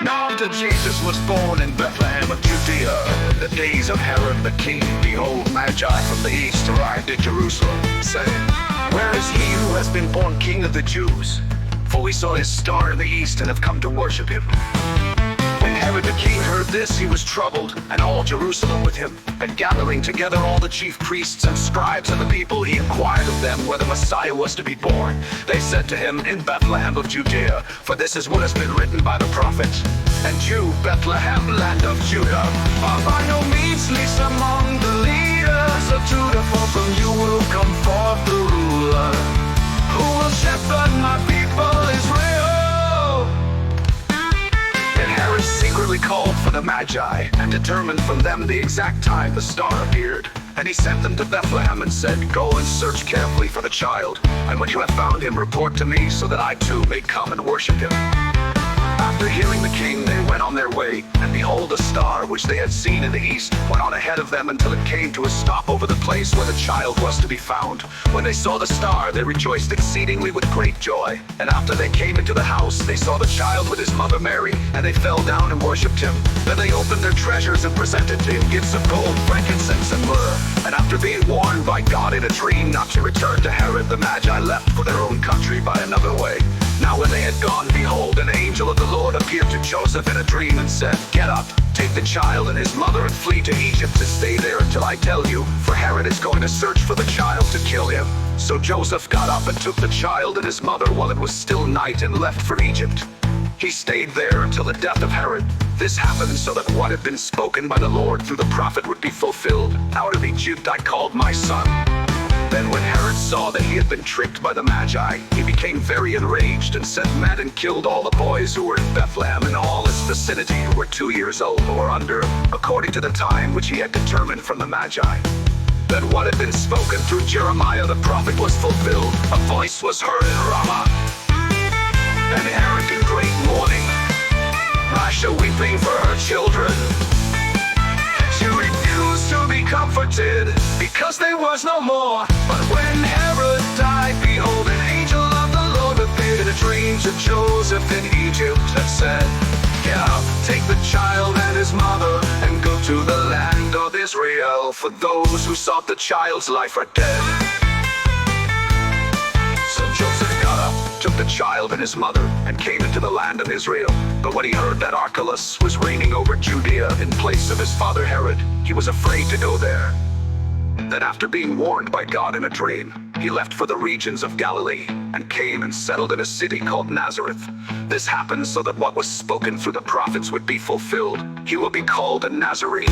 Now after Jesus was born in Bethlehem of Judea, in the days of Herod the king, behold, Magi from the east arrived at Jerusalem, saying, Where is he who has been born King of the Jews? For we saw his star in the east and have come to worship him. When Herod the king heard this, he was troubled, and all Jerusalem with him. And gathering together all the chief priests and scribes and the people, he inquired of them where the Messiah was to be born. They said to him, In Bethlehem of Judea, for this is what has been written by the prophet. And you, Bethlehem, land of Judah, are by no means least among the leaders of Judah, for from you will come forth the ruler, who will shepherd my people Israel. And Herod secretly called for the Magi, and determined from them the exact time the star appeared. And he sent them to Bethlehem and said, Go and search carefully for the child, and when you have found him, report to me, so that I too may come and worship him. After hearing the king, they went on their way, and behold, a star which they had seen in the east went on ahead of them until it came to a stop over the place where the child was to be found. When they saw the star, they rejoiced exceedingly with great joy. And after they came into the house, they saw the child with his mother Mary, and they fell down and worshipped him. Then they opened their treasures and presented to him gifts of gold, frankincense, and myrrh. And after being warned by God in a dream not to return to Herod, the Magi left for their own country by another way. Now when they had gone, behold, an angel of the Lord appeared to Joseph in a dream and said, Get up, take the child and his mother and flee to Egypt and stay there until I tell you, for Herod is going to search for the child to kill him. So Joseph got up and took the child and his mother while it was still night and left for Egypt. He stayed there until the death of Herod. This happened so that what had been spoken by the Lord through the prophet would be fulfilled. Out of Egypt I called my son. Then when Herod saw that he had been tricked by the Magi, he became very enraged and sent men and killed all the boys who were in Bethlehem and all its vicinity who were 2 years old or under, according to the time which he had determined from the Magi. Then what had been spoken through Jeremiah the prophet was fulfilled. A voice was heard in Ramah, and Herod in great mourning, Rasha weeping for her children. She refused to be comforted, because there was no more. But when Herod died, behold, an angel of the Lord appeared in a dream to Joseph in Egypt and said, Get up, take the child and his mother, and go to the land of Israel, for those who sought the child's life are dead. So Joseph got up, took the child and his mother, and came into the land of Israel. But when he heard that Archelaus was reigning over Judea in place of his father Herod, he was afraid to go there. Then after being warned by God in a dream, he left for the regions of Galilee, and came and settled in a city called Nazareth. This happened so that what was spoken through the prophets would be fulfilled. He will be called a Nazarene.